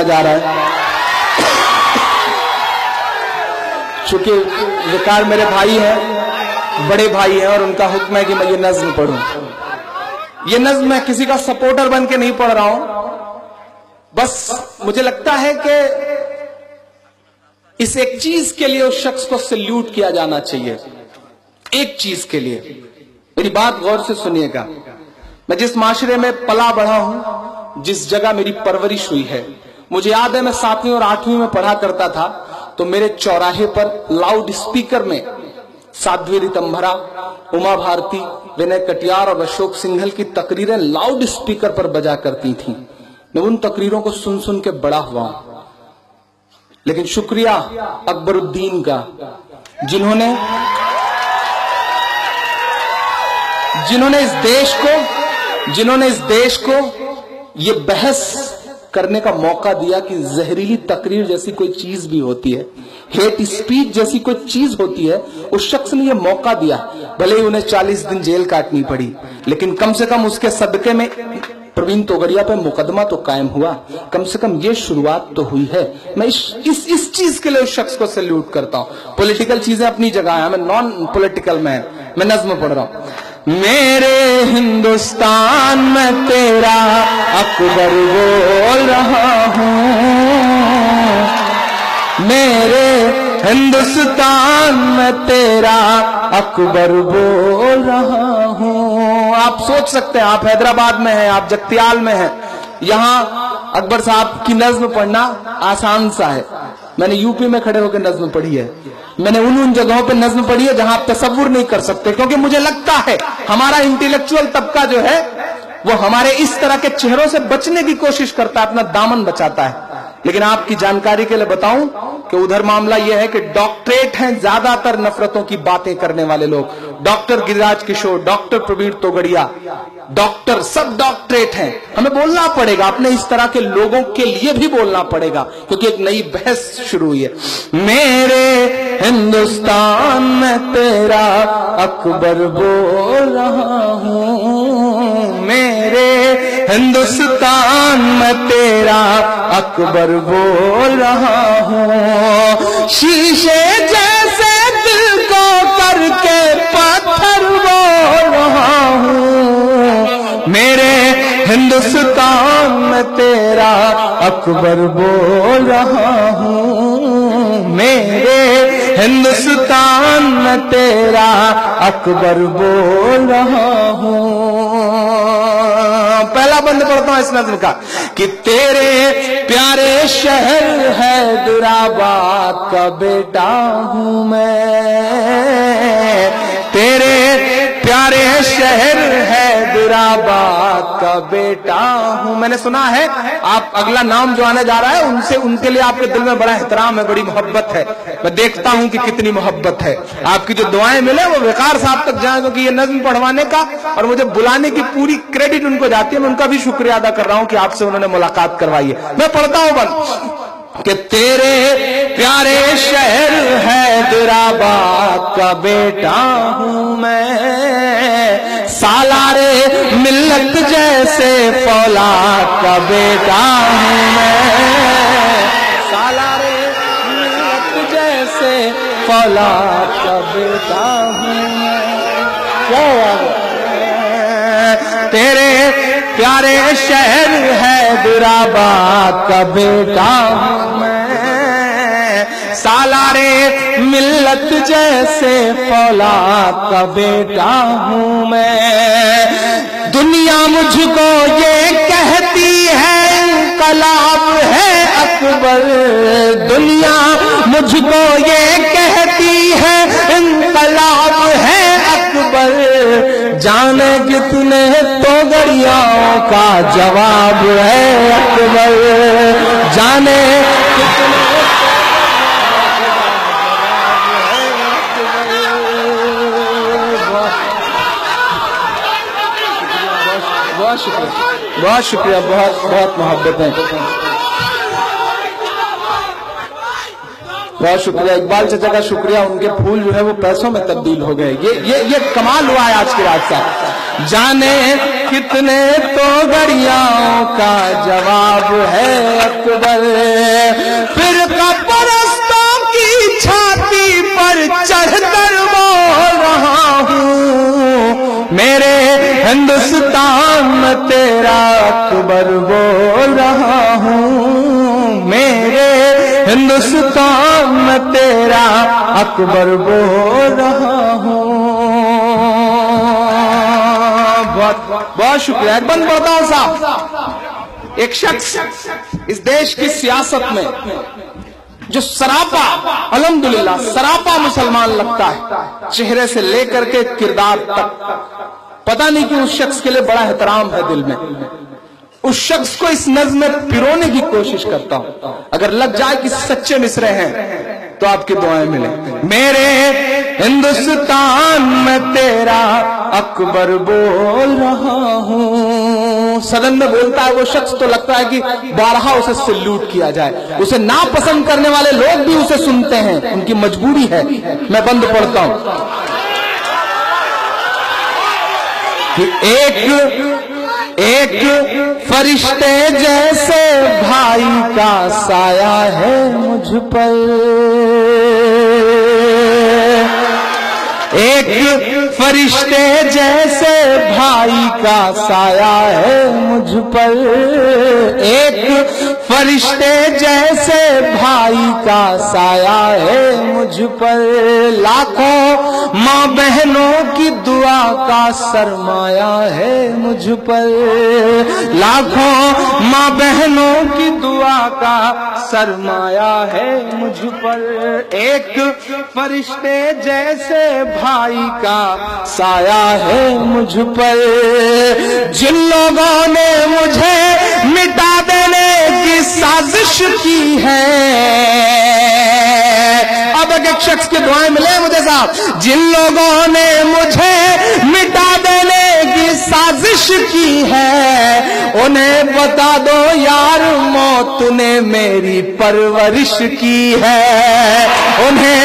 जा रहा है। चूंकि विकार मेरे भाई हैं, बड़े भाई हैं, और उनका हुक्म है कि मैं ये नज्म पढ़ूं। ये नज्म मैं किसी का सपोर्टर बन के नहीं पढ़ रहा हूं, बस मुझे लगता है कि इस एक चीज के लिए उस शख्स को सल्यूट किया जाना चाहिए। एक चीज के लिए, मेरी बात गौर से सुनिएगा। मैं जिस माशरे में पला बढ़ा हूं, जिस जगह मेरी परवरिश हुई है, मुझे याद है मैं 7वीं और 8वीं में पढ़ा करता था, तो मेरे चौराहे पर लाउड स्पीकर में साध्वी रितंभरा, उमा भारती, विनय कटियार और अशोक सिंघल की तकरीरें लाउड स्पीकर पर बजा करती थीं। मैं उन तकरीरों को सुन सुन के बड़ा हुआ हूं। लेकिन शुक्रिया अकबरुद्दीन का, जिन्होंने इस देश को ये बहस करने का मौका दिया कि जहरीली तकरीर जैसी कोई चीज भी होती है, हेट स्पीच जैसी कोई चीज होती है। उस शख्स ने ये मौका दिया, भले ही उन्हें 40 दिन जेल काटनी पड़ी, लेकिन कम से कम उसके सदके में प्रवीण तोगड़िया पे मुकदमा तो कायम हुआ। कम से कम ये शुरुआत तो हुई है। मैं इस चीज के लिए उस शख्स को सैल्यूट करता हूं। पॉलिटिकल चीजें अपनी जगह है, मैं नॉन पॉलिटिकल मैन, मैं नज्म पढ़ रहा हूं। मेरे हिंदुस्तान में तेरा अकबर बोल रहा हूं, मेरे हिंदुस्तान में तेरा अकबर बोल रहा हूं। आप सोच सकते हैं, आप हैदराबाद में हैं, आप जगतियाल में हैं, यहां अकबर साहब की नज्म पढ़ना आसान सा है। मैंने यूपी में खड़े होकर नज्म पढ़ी है, मैंने उन जगहों पे नज्म पढ़ी है जहां आप तसव्वुर नहीं कर सकते, क्योंकि मुझे लगता है हमारा इंटेलेक्चुअल तबका जो है वो हमारे इस तरह के चेहरों से बचने की कोशिश करता है, अपना दामन बचाता है। लेकिन आपकी जानकारी के लिए बताऊं कि उधर मामला यह है कि डॉक्टरेट हैं ज्यादातर नफरतों की बातें करने वाले लोग। Doctor Giriraj Kishore, doctor Praveen Togadia, doctor, सब डॉक्टरेट हैं। हमें बोलना पड़ेगा, अपने इस तरह के लोगों के लिए भी बोलना पड़ेगा, क्योंकि एक नई बहस शुरू हुई है। मेरे हिंदुस्तान में तेरा अकबर बोल रहा हूं, मेरे हिंदुस्तान में तेरा अकबर बोल रहा हूं। शीशे जैसे दिल को करके पत्थर बोल रहा हूं, मेरे हिंदुस्तान में तेरा अकबर बोल रहा हूं, मेरे हिंदुस्तान में तेरा अकबर बोल रहा हूं। पहला बंद पढ़ता हूं इस नज़्म का कि तेरे प्यारे शहर हैदराबाद का बेटा हूं मैं, तेरे प्यारे शहर हैदराबाद का बेटा हूं। मैंने सुना है आप अगला नाम जो आने जा रहा है उनसे, उनके लिए आपके दिल में बड़ा एहतराम है, बड़ी मोहब्बत है। मैं देखता हूं कि कितनी मोहब्बत है। आपकी जो दुआएं मिले वो विकार साहब तक जाए, क्योंकि ये नज्म पढ़वाने का और मुझे बुलाने की पूरी क्रेडिट उनको जाती है। मैं उनका भी शुक्रिया अदा कर रहा हूं कि आपसे उन्होंने मुलाकात करवाई है। मैं पढ़ता हूं बंद कि तेरे प्यारे शहर हैदराबाद का बेटा हूं मैं, सालारे मिल्लत जैसे फौलाद का बेटा हूं मैं, सालारे मिल्लत जैसे फौलाद का बेटा हूं मैं। तेरे प्यारे शहर हैदराबाद का बेटा हूं मैं, सालारे मिल्लत जैसे फौलाद का बेटा हूं मैं। दुनिया मुझको ये कहती है इनकलाब है अकबर, दुनिया मुझको ये कहती है इनकलाब है अकबर, जाने कितने तोगड़ियाओं का जवाब है अकबर, जाने कितने बहुत शुक्रिया, बहुत शुक्रिया, बहुत बहुत मोहब्बत है, बहुत शुक्रिया। इकबाल चाचा का शुक्रिया, उनके फूल जो है वो पैसों में तब्दील हो गए। ये कमाल हुआ है आज की रात का। जाने कितने तो गरियाओं का जवाब है अकबर। फिर परस्तों की छाती पर चढ़कर बोल रहा हूँ, मेरे हिंदुस्तान में तेरा अकबर बोल रहा हूँ, मेरे हिंदुस्तान में तेरा अकबर बोल रहा हूँ। बहुत बहुत शुक्रिया। एक बंद पढ़ता हूं साहब। एक शख्स इस देश की सियासत में जो सरापा, अल्हम्दुलिल्लाह सरापा मुसलमान लगता है, चेहरे से लेकर के किरदार तक, पता नहीं क्यों उस शख्स के लिए बड़ा एहतराम है दिल में। उस शख्स को इस नज़्म में पिरोने की कोशिश करता हूं। अगर लग जाए कि सच्चे मिसरे हैं तो आपकी दुआएं मिले। मेरे हिंदुस्तान में तेरा अकबर बोल रहा हूं। सदन में बोलता है वो शख्स तो लगता है कि बारहा उसे सैल्यूट किया जाए। उसे नापसंद करने वाले लोग भी उसे सुनते हैं, उनकी मजबूरी है। मैं बंद पढ़ता हूं कि एक फरिश्ते जैसे भाई का साया है मुझ पर, एक फरिश्ते जैसे भाई का साया है मुझ पर, एक फरिश्ते जैसे भाई का साया है मुझ पर, लाखों माँ बहनों की दुआ का सरमाया है मुझ पर, लाखों माँ बहनों की दुआ का सरमाया है मुझ पर, एक फरिश्ते जैसे भाई का साया है मुझ पर। जिन लोगों ने मुझे मिटा देने की साजिश की है, अब एक शख्स की दुआएं मिले मुझे साहब। जिन लोगों ने मुझे मिटा देने की साजिश की है, उन्हें बता दो यार मौत ने मेरी परवरिश की है, उन्हें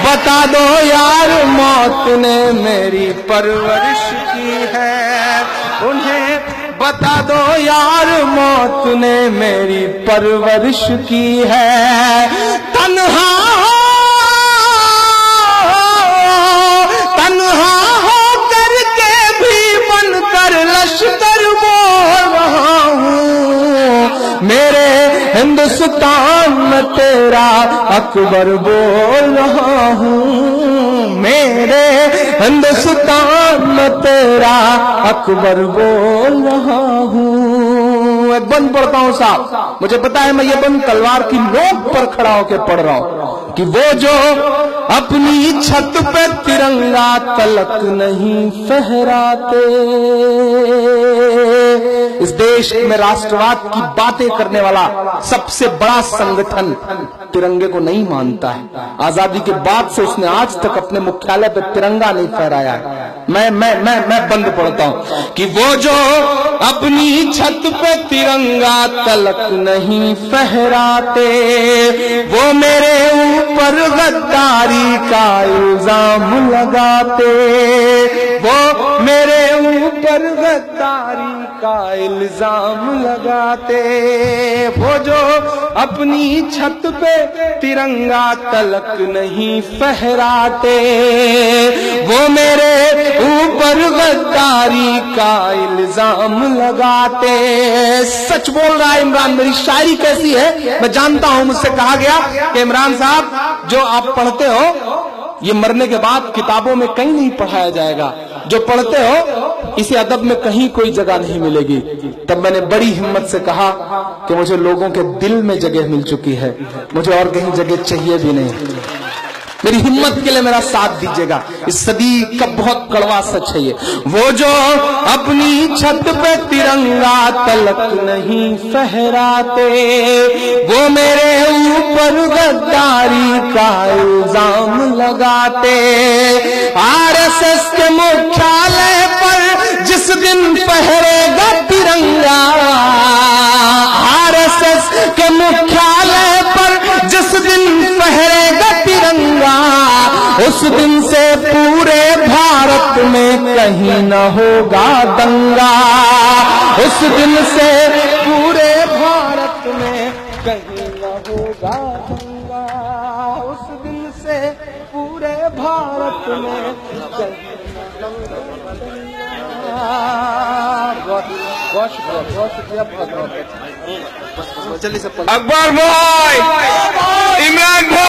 बता दो यार मौत ने मेरी परवरिश की है, उन्हें बता दो यार मौत ने मेरी परवरिश की है। तन्हा हो करके भी बनकर लश्कर बोल रहा हूँ, मेरे हिंदुस्तान में तेरा अकबर बोल रहा हूँ, मेरे हिंदुस्तान में तेरा अकबर बोल रहा हूँ। एक बंद पढ़ता हूँ साहब, मुझे पता है मैं ये बंद तलवार की नोक पर खड़ा होकर पढ़ रहा हूँ कि वो जो अपनी छत पे तिरंगा तलक नहीं फहराते, इस देश में राष्ट्रवाद की बातें करने वाला सबसे बड़ा संगठन तिरंगे को नहीं मानता है। आजादी के बाद से उसने आज तक अपने मुख्यालय पे तिरंगा नहीं फहराया है। मैं बंद पढ़ता हूं कि वो जो अपनी छत पे तिरंगा तलक नहीं फहराते, वो मेरे ऊपर गद्दारी का इल्जाम लगाते, वो मेरे ऊपर गद्दारी का इल्जाम लगाते, वो जो अपनी छत पे तिरंगा तलक नहीं फहराते, वो मेरे ऊपर गद्दारी का इल्जाम लगाते। सच बोल रहा है इमरान। मेरी शायरी कैसी है मैं जानता हूं। मुझसे कहा गया कि इमरान साहब जो आप पढ़ते हो ये मरने के बाद किताबों में कहीं नहीं पढ़ाया जाएगा, जो पढ़ते हो इसे अदब में कहीं कोई जगह नहीं मिलेगी। तब मैंने बड़ी हिम्मत से कहा कि मुझे लोगों के दिल में जगह मिल चुकी है, मुझे और कहीं जगह चाहिए भी नहीं। मेरी हिम्मत के लिए मेरा साथ दीजिएगा। इस सदी का बहुत कड़वा सच है ये। वो जो अपनी छत पे तिरंगा तलक नहीं फहराते, वो मेरे ऊपर गद्दारी का इल्जाम लगाते। आरएसएस के मुख्यालय पर जिस दिन फहरेगा तिरंगा, आरएसएस के मुख्यालय पर जिस दिन फहरेगा तिरंगा, उस दिन से पूरे भारत भारत में कहीं न होगा दंगा, उस दिन से पूरे भारत में कहीं न होगा दंगा, उस दिन से पूरे भारत में कहीं न होगा दंगा। बहुत शुक्रिया, बहुत शुक्रिया। अकबर भाई, इमरान भाई।